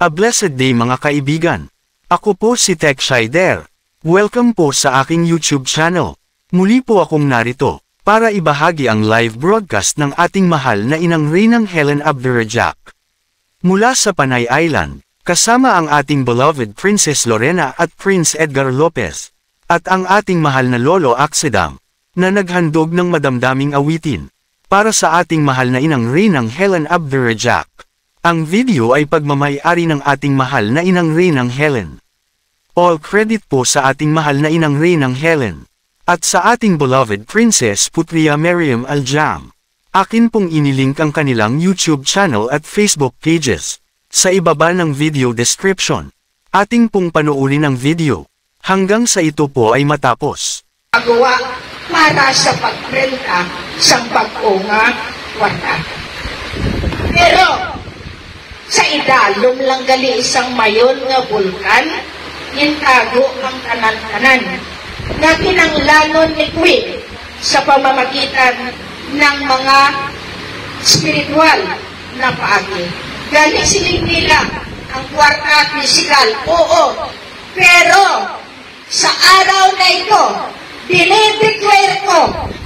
A blessed day mga kaibigan. Ako po si Tech Shider. Welcome po sa aking YouTube channel. Muli po akong narito para ibahagi ang live broadcast ng ating mahal na inang Reynang Helen Abdurrajak. Mula sa Panay Island, kasama ang ating beloved Princess Lorena at Prince Edgar Lopez, at ang ating mahal na Lolo Aksedam, na naghandog ng madamdaming awitin, para sa ating mahal na inang Reynang Helen Abdurrajak. Ang video ay pagmamay-ari ng ating mahal na inang Reynang Helen. All credit po sa ating mahal na inang Reynang Helen. At sa ating beloved Princess Putria Miriam Aljam. Akin pong inilink ang kanilang YouTube channel at Facebook pages. Sa ibaba ng video description. Ating pong panuurin ang video. Hanggang sa ito po ay matapos. Magawa para sa pagprenta sa pag-unga wata. Pero, sa idalom lang gali isang mayon nga bulkan, intago ang tanan-tanan, na kinanglanon ni Queen sa pamamagitan ng mga spiritual na paagi. Gali siling nila ang kwarta physical, oo, pero sa araw na ito, dinideclare ko,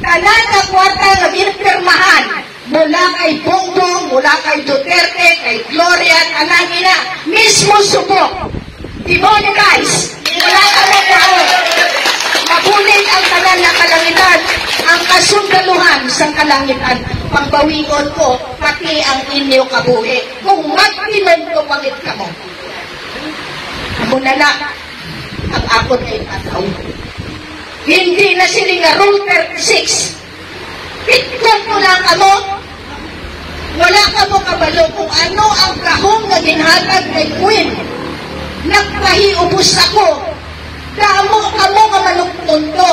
tanan na kwarta na binipirmahan, mula kay Bongbong, mula kay Duterte, kay Gloria, tanan nila, mismo subok, demonetize, wala kami kaon, mabulit ang tanan na kalangitan, ang kasundaluhan sa kalangitan, pangbawion ko, pati ang inyo kabuhi, kung magpinon ko pangit ka mo. Amo na na, ang akon ay pataw. Hindi na sila nga Rule 36. Pitkon ko lang kamo, wala kamo kabalo kung ano ang kahong na ginhatag kay Queen. Nagpahiubos ako, damo kamo nga manugtunto.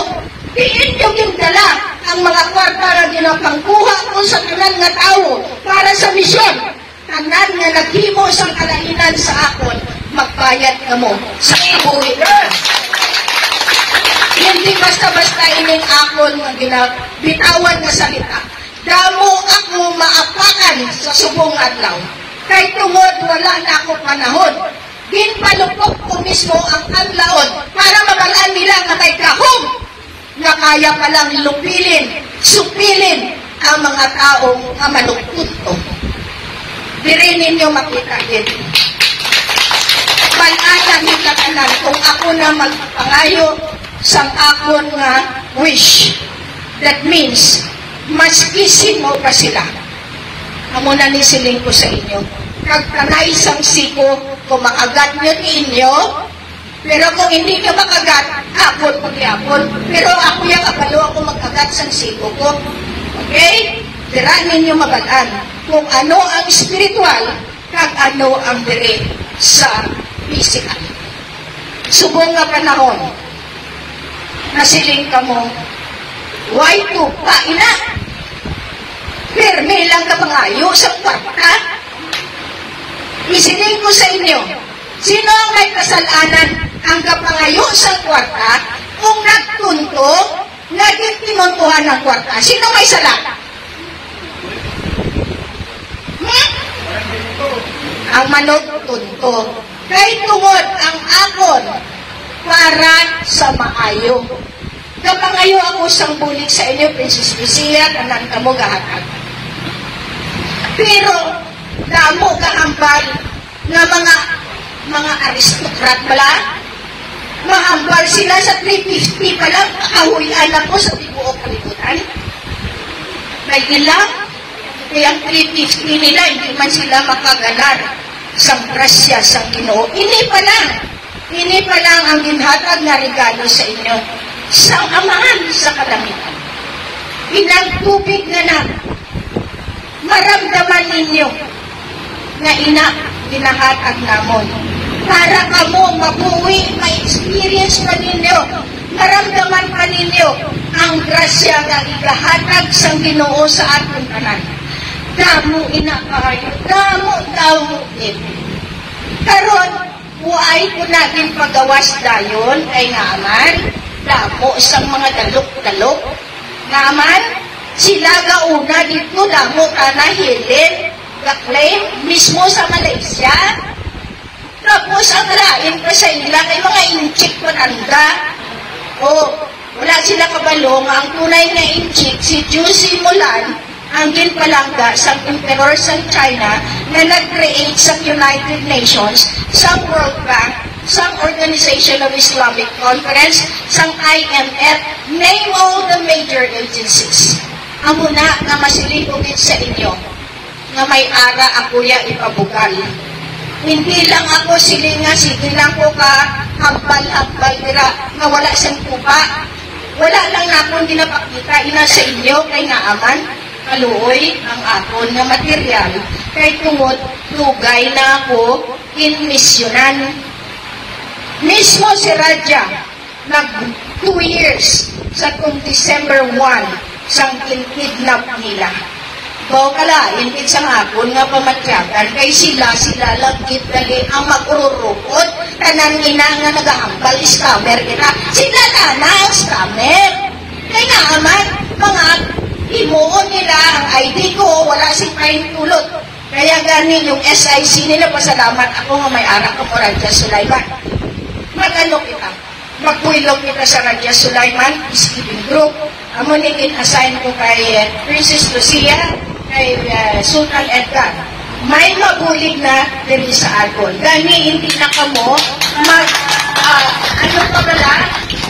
Diin yung yung dala ang mga kwarta na ginapangkuha ko sa tanan nga tao para sa misyon. Tanan nga naghimo sa kalainan sa akon, magbayad kamo sa ibuhi. Hindi basta-basta ining akon nga ginabitawan na salita. Damo ako maapakan sa subong adlaw. Kay tungod wala na ako panahon. Ginpalupok ko mismo ang adlaon para mabalaan nila nga may kahong nga kaya palang lupilin, supilin ang mga taong nga manugtunto. Diri ninyo makita din. Malata nila kanan kung ako na magpangayo sang akon nga wish. That means, maskisin mo pa sila. Amo na ni siling ko sa inyo. Kagtanay sang siko, kung makagat nyo ninyo, pero kung hindi nyo makagat, akon pag-iapon. Pero ako yung kapalo ako makagat sang siko ko. Okay? Tira ninyo mabalaan kung ano ang spiritual, kag ano ang dire sa physical. Subong nga panahon, nasiling ka mo, why to pa ina? Pirmi lang ka pangayo sa kwarta. Isiling ko sa inyo, sino ang may kasalanan ang kapangayo sa kwarta kung nagtunto, naging tinuntuhan ng kwarta? Sino may sala? Ang manugtunto. Kay tungod ang akon para sa maayo. Kapangayo ako sang bulik sa inyo, Princess Lucia, kanan kamo gahatag. Pero, damo kahambal na mga aristokrat pala, mahambal sila sa 350 pa lang, kahuyan ako sa tibuok kalibutan. May ilang, kaya ang 350 nila, hindi man sila makaganar sa grasya sa Ginoo. Ini pa lang ang ginhatag na regalo sa inyo. Sa amahan sa kalangitan. Inang tubig na maramdaman ninyo na ina ginahatag namon. Para kamo mabuwi, ma-experience pa ninyo, maramdaman pa ninyo ang grasya na igahatag sa Ginoo sa atong tanan. Damo ina kayo, damo din. Karon, buhay ko natin pagawas dayon kay ngaman, damo sang mga dalok-dalok. Naman, sila gauna dito damo ka na Helen, ga-claim mismo sa Malaysia. Tapos ang lain pa sa ila kay mga inchik matanda. O, wala sila kabalo nga ang tunay na inchik si Juicy Mulan ang ginpalangga sa Emperor sa China na nag-create sa United Nations, sa World Bank, sa Organization of Islamic Conference, sa IMF, name all the major agencies. Amo na nga masilipugin sa inyo nga may ara ako ya ipabugal. Hindi lang ako silinga, sige lang ko ka hambal-hambal nila nga wala siyang kupa. Wala lang na akong ginapakita ina sa inyo kay nga aman kaluoy ang akon nga material kay tungod tugay na ako in misyonan. Mismo si Raja nag 2 years sa December 1 sang kidnap nila. Baw kala, hindi sa ngapon nga pamatyagan kay sila lagkit dali ang magururukot tanan ina nga nagahambal scammer kita. Sila na ang scammer. Kaya nga aman, mga imuon nila ang ID ko, wala si Pain Tulot. Kaya gani yung SIC nila, pasalamat ako nga may arak ko Radya Sulaiman. Magano kita? Magpuilog kita sa Radya Sulaiman, peacekeeping group. Amo niging assign ko kay Princess Lucia, kay Sultan Edgar. May mabulig na diri sa Argon. Gani hindi na kamo ano pa pala?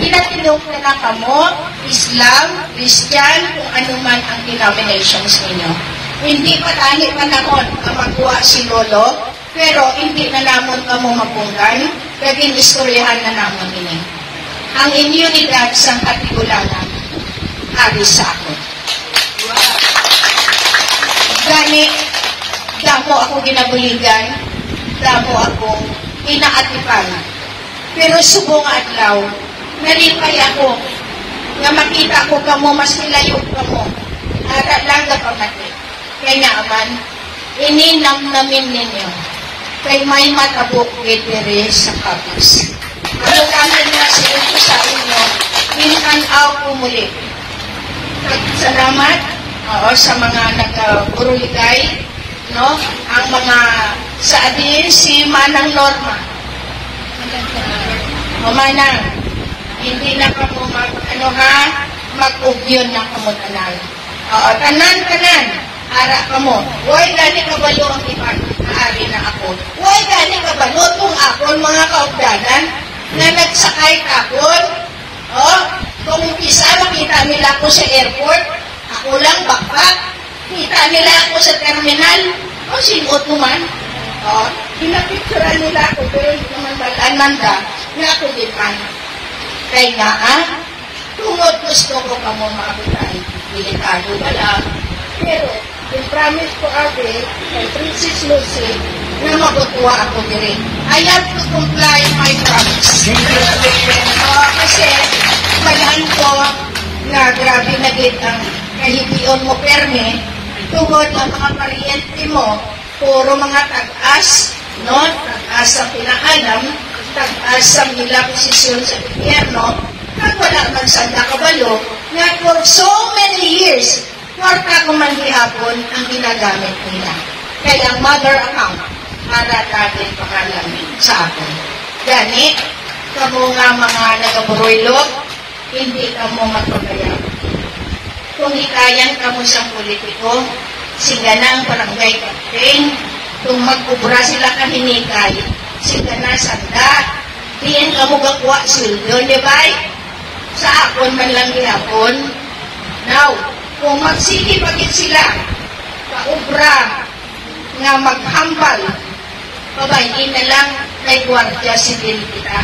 Inatinong na kamo, Islam, Christian, kung ano man ang denominations ninyo. Hindi pa tani panahon ang magkuha si Lolo, pero hindi na namon kamo mapunggan, naging istoryahan na namon ini. Ang immunidad sa katigulangan, ari sa ako. Gani, damo ako ginabuligan, damo ako inaatipan. Pero subong adlaw, nalipay ako nga makita ko kamo mas nilayo kamo. Ara lang na pamati. Kaya nga aman, ininam namin ninyo. Kay may matabok gitiri sa kapis. Ano kami na sinito sa inyo, inanaw ko muli. Salamat sa mga nagburuligay, no? Ang mga sa adin si Manang Norma. O Manang, hindi na ka mo mag-ugyon na kamutanan. Oo, tanan, ara ka mo. Huwag gani kabalo ang ipan, naari na ako. Huwag gani kabalo kung akon mga kaugdanan na nagsakay kakon. O, kung isa makita nila ako sa airport, ako lang bakbak. Kita nila ako sa terminal, o sinot mo man. O, pinapicturan nila ako, pero hindi naman balaan ka, na ako din man. Kaya nga, tungod gusto ko ka mo makapitay. Delikado ba lang? Pero, yung promise ko ate, kay Princess Lucy, na mabutuwa ako din. I have to comply my promise. Kasi, kailan ko na grabe na ang kahibiyon mo perme, tungod ang mga paryente mo, puro mga tag-as, no? Tag-as ang pinaalam, tag-as ang nila posisyon sa gobyerno, at wala man sa nakabalo, na for so many years, kwarta ko man hapon ang ginagamit nila. Kaya ang mother account, para natin pakalamin sa akin. Gani, kamo nga mga nagaburoylog, hindi kamo magpagaya. Kung hikayan kamo sa politiko, siga na ang barangay captain, kung magkubra sila kahinikay, siga na sanda, diyan kamo gakwa sildo, di ba? Sa akon man lang gihapon. Now, kung magsige pagit sila, paubra, nga maghambal, pabayin na lang kay Guardia Civil kita.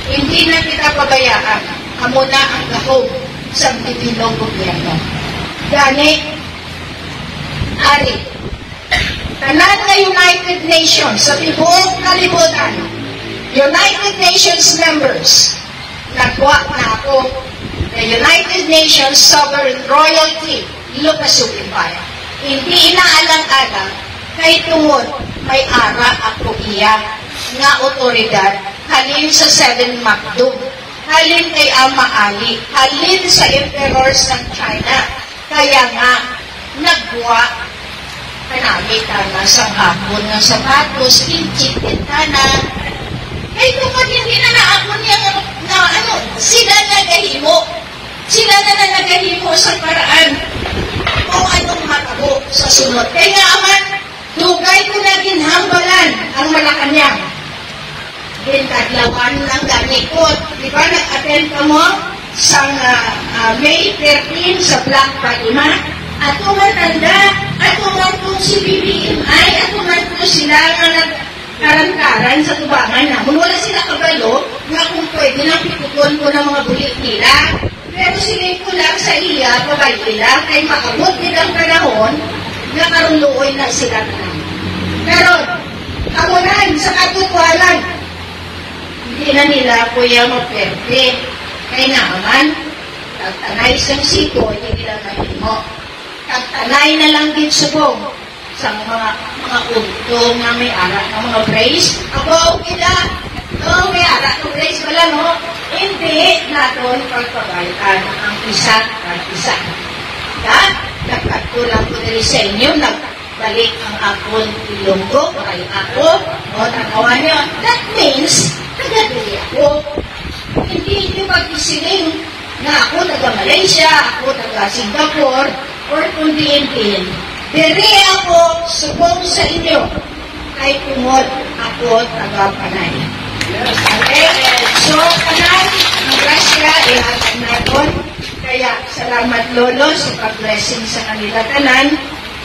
Hindi na kita pabayaan, amo na ang gahog sa Pilipino gobyerno. Gani, ari, tanan nga United Nations sa tibuok kalibutan, United Nations members, nagwa na ako the United Nations Sovereign Royalty Lucas Empire. Hindi inaalang-alang kay tungod may ara ako iya nga otoridad halin sa 7 Macdum, halin kay Ama Ali, halin sa Emperor ng China. Kaya nga nagwa kanami na sa hapon ng sapatos, kinchit na Ay, tungkol hindi na naakon niya na ano, sila nagahimo. Sila na nagahimo sa paraan kung anong matabo sa sunod. Kaya nga man, dugay ko na ginhambalan ang Malacanang. Ginadlawan ng ganikot. Di ba nag-attend ka mo sa May 13 sa Black Fatima? Ato man tanda, ato man kung si BBMI, ato man kung sila nga nagkarantaran sa tubangan namon. Wala sila kabalo nga kung pwede lang pituton ko ng mga bulit nila. Pero silip ko lang sa iya, pabay nila, kay makabot nilang panahon na karuluoy na sila naman. Pero, kamunan sa katutualan, hindi na nila kuya maperte. Kaya naman, tagtanay sa siko, hindi nila mahimo. Tagtanay na lang din subong sa mga untong na may arak ng mga praise. Ako, kita, may arak ng praise wala, no? Hindi naton pagpagalitan ang isa at isa. Nagkatulang ko dali sa inyo, nagbalik ang akon Ilonggo, kay ako, o tanawan niyo. That means, taga-dali ako. Hindi nyo mag-isiling na ako taga-Malaysia, ako taga-Singapore, or kundi hindi. Diri ako subong sa inyo, kay tungod ako taga-Panay. Okay? So, Panay, ang grasya, ihatag natin. Kaya, salamat Lolo sa pag-blessing sa kanila tanan.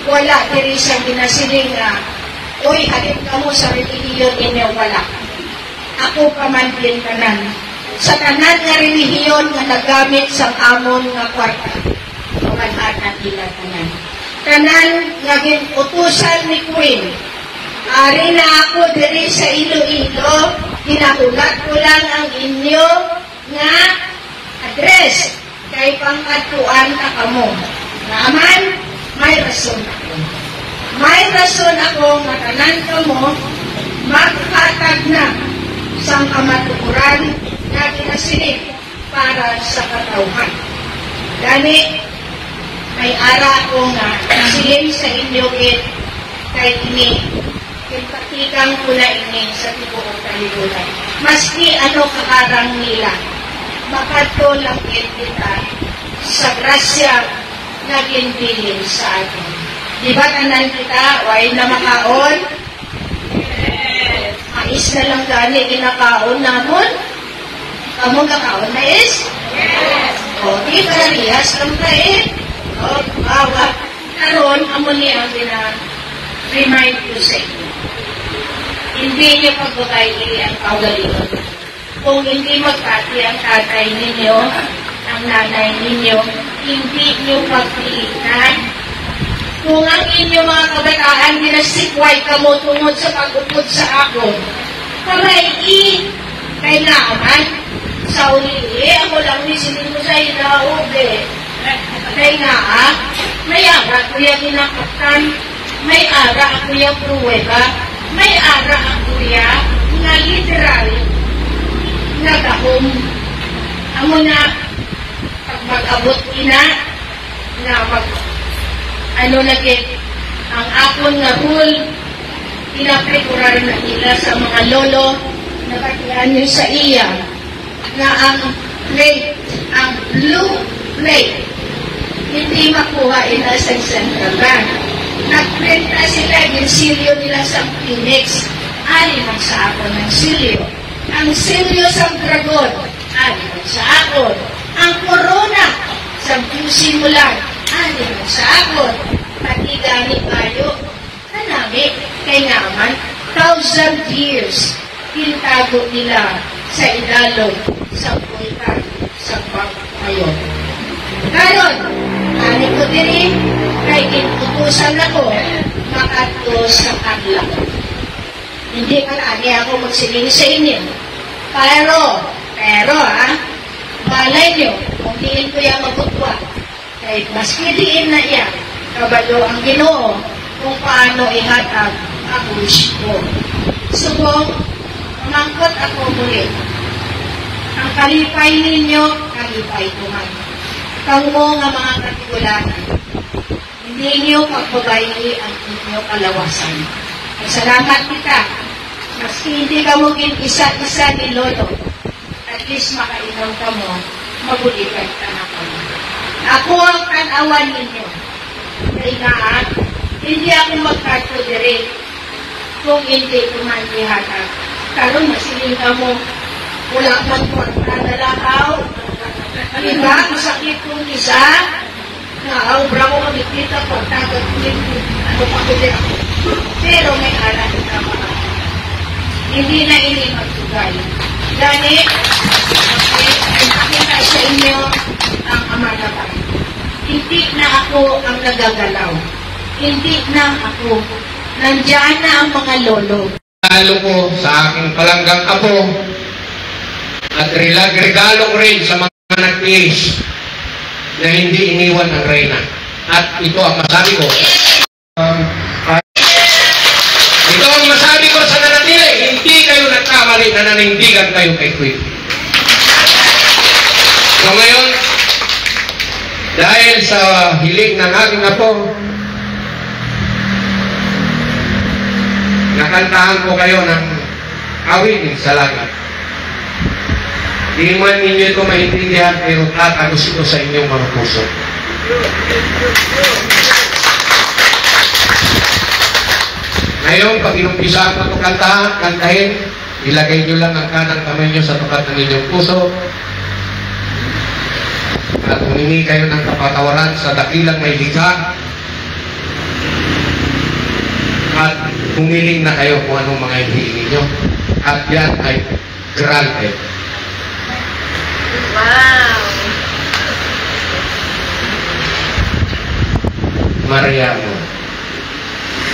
Wala, diri siyang ginasiling na, uy, halip ka mo sa religiyon inyo, wala. Ako pa man din tanan. Sa tanan nga relihiyon nga nagamit sa amon nga kwarta. Kawalan na nila tanan. Tanan nga ginutusan ni Queen. Ari na ako diri sa Iloilo, hinahulat ko lang ang inyo nga address kay pangkatuan na kamo. Naman, may rason ako. May rason ako nga tanan kamo magkatag na sang kamatukuran na ginasilip para sa katauhan. Gani, may ara ko nga nasilip sa inyo kay ini, kinpatigang ko na ini sa tibuong kalibutan. Maski ano kakarang nila, makatulang kita sa grasya na ginbilin sa atin. Di ba tanan kita, why na makaon? Mais na lang gani ginakaon namon? Kamu kakaon na is? Yes! O, di ba narihas lang tayo? O, bawa. Karoon, amo niya ang remind ko sa inyo. Hindi niyo pagbutay ang kaugalingon. Kung hindi magkati ang tatay ninyo, ang nanay ninyo, hindi niyo pagpilitan. Kung ang inyo mga kabataan ginasikway kamo tungod sa pag-upod sa ako, karay kailangan sa uli, ako lang nisilin mo sa ilaog kaya nga may ara ako yung ginakatan, may ara ako yung pruweba, may ara ako yung na literal na kahong amo na pag mag-abot ina na ano naging ang akon nga rule inaprekurar na nila sa mga lolo na katihan nyo sa iya na ang plate, ang blue plate hindi makuha ina sa Central Bank. Nag-print na sila yung silyo nila sa Phoenix, aliman sa akon ng silyo. Ang silyo sa Dragon, aliman sa akon. Ang corona sa simulan, aliman sa akon. Pati gani tayo, kanami, kay naman, 1,000 years, pintago nila sa idalog, sa bulkan, sa ngayon. Karon, ani ko diri, kay inutusan ako, makato sa kadlaw. Hindi ka lagi ako magsiling sa inyo. Pero balay nyo, kung diin ko yung magutwa, kahit maski diin na yan, kabalo ang Ginoo kung paano ihatag ang wish ko. Subong, mangkot ako muli. Ang kalipay ninyo, kalipay ko man. Kamu nga mga katigulangan, hindi niyo pagbabayi ang inyong kalawasan. Salamat kita Maski hindi ka mo isa-isa ni Lolo, at least makainom ka mo, mabulikan ka na ka mo. Ako ang tanawan ninyo. Kaya nga, hindi ako magkatolerate kung hindi kumandihanap. Karoon masiling ka mo, wala man mo ang nadalahaw. Diba, masakit kong isa, na obra ko kami kita pagtagat ano pa ko din ako. Pero may aral na mga. Hindi na ini magsugay. Gani, nakita sa inyo ang Ama na Bahay. Hindi na ako ang nagagalaw. Hindi na ako. Nandiyan na ang mga lolo. Regalo ko sa aking palanggang apo at regalo ko rin sa mga nagtiis na hindi iniwan ng reyna. At ito ang masabi ko. Ito ang masabi ko sa nanatili, hindi kayo nagkamali na nanindigan kayo kay Queen. So ngayon, dahil sa hiling ng aking apo, nakantahan ko kayo ng awitin sa langit. Di man ninyo ito maintindihan, pero tatagos ito sa inyong mga puso. Ngayon, pag inumpisahan ko ito kantahin, ilagay nyo lang ang kanang kamay nyo sa tukat ng inyong puso. At humingi kayo ng kapatawaran sa dakilang may likha. At humiling na kayo kung anong mga hinihingi nyo. At yan ay granted. Wow! Maria mo.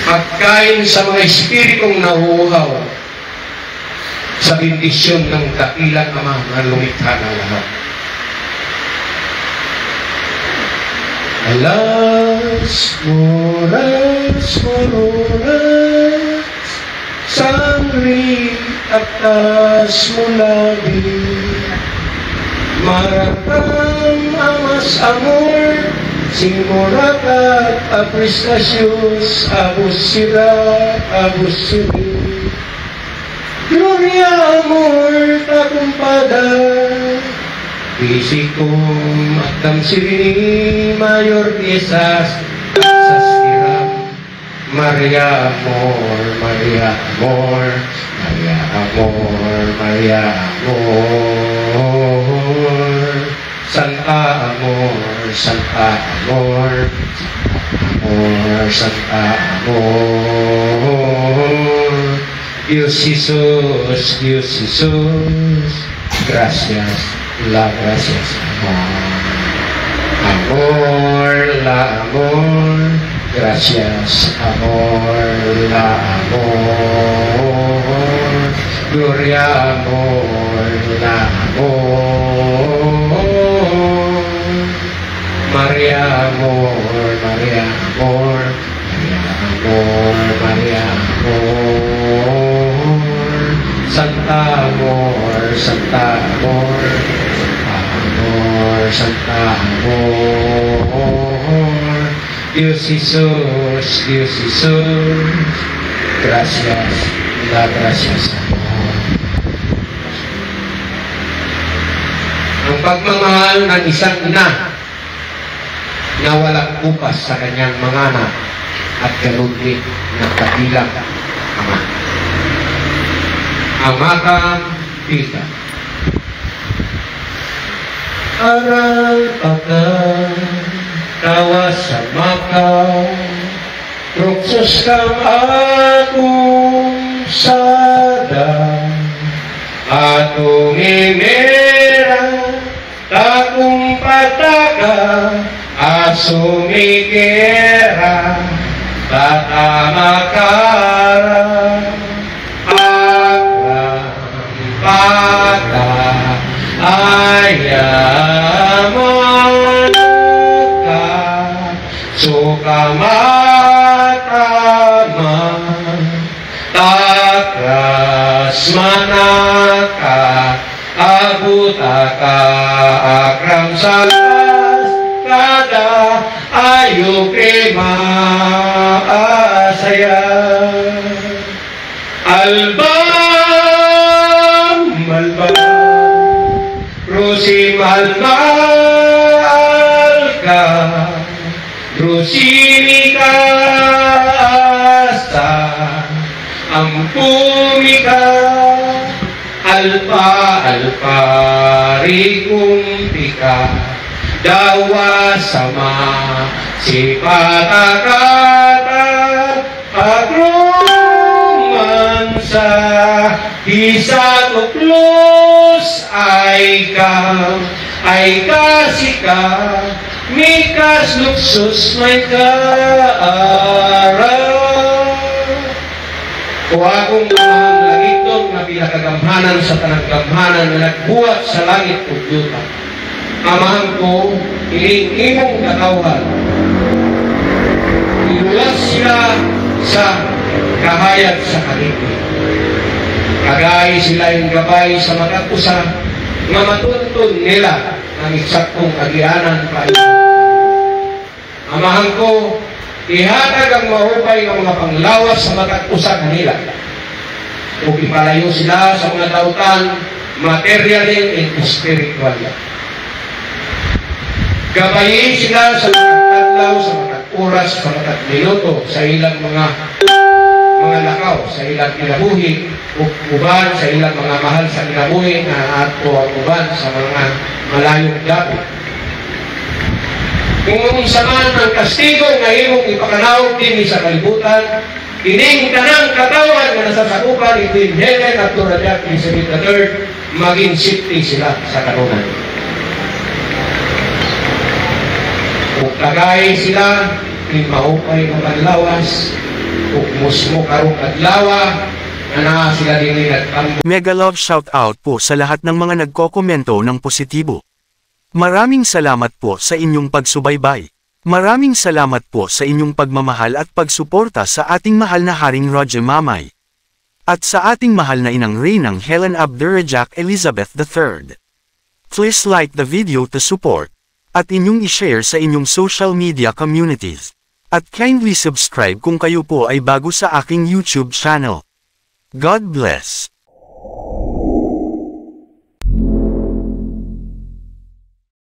Pagkain sa mga espiritong nahuhaw sa bendisyon ng dakilang Ama na lumikha ng lahat. Alas, moras, sangri, atas mulabi, marakam amas amor, singurakat aprestasyos, abus siri, gloria amor, takumpada, Bisikum atam siri mayor piesas sastiram Maria amor, Maria amor, Maria amor, Maria amor, Santa amor, Santa amor, amor, Santa amor, Dios Jesus, Dios Jesus, gracias. La gracias, amor, la amor, gracias, amor, la amor, gloria, amor, la amor, María, amor, María, amor, María, amor, María, amor, Santa amor, Santa amor, amor, Santa amor, Dios Jesús, Dios Jesús, gracias, la gracias amor. Ang pagmamahal ng isang ina na walang upas sa kanyang mga anak at ganun din ng kabilang ama. Amakam Pita. Aral pakan kawasan makam Ruksos kam akong sada atong imera takong pataka asumikera tatamakara pata ayaman ka sukamataman takras manaka abutaka akram salas kada ayu krema asaya alba Pumika, alpa, alpa, rikumpika, dawa sama, sipatakata, agrumansa, bisa tuklos, ay kasika, mikas luksus, may kaaraw. O akong amahang lagiton na pinakagamhanan sa tanang gamhanan na nagbuhat sa langit o yuta. Amahan ko, iling imong katawan. Ilulas sila sa kahayag sa kalipin. Kagay sila yung gabay sa magkakusa nga matuntun nila ang eksaktong agianan pa ito. Amahan ko, ihatag ang mahupay ng mga panglawas sa magkakusa kanila. O ipalayo sila sa mga dautan, materially and spiritually. Gabayin sila sa magkatadlaw, sa magkaturas, sa magkatminuto, sa ilang mga lakaw, sa ilang kinabuhi, uban sa ilang mga mahal sa kinabuhi, na ato ang uban sa mga malayong dapit. Kung saman ang kastigo nga imong ipakanaw din sa kalibutan, kining tanang katawan na nasasakupan between heaven at to the death in the third, maging safety sila sa kanungan. Kung tagay sila, mahupay ng panlawas, kung musmo karong adlawa, na sila din nagtambo. Mega love shoutout po sa lahat ng mga nagkokomento ng positibo. Maraming salamat po sa inyong pagsubaybay. Maraming salamat po sa inyong pagmamahal at pagsuporta sa ating mahal na Haring Roger Mamay. At sa ating mahal na inang Reynang Helen Abdurrahman Elizabeth III. Please like the video to support. At inyong i-share sa inyong social media communities. At kindly subscribe kung kayo po ay bago sa aking YouTube channel. God bless.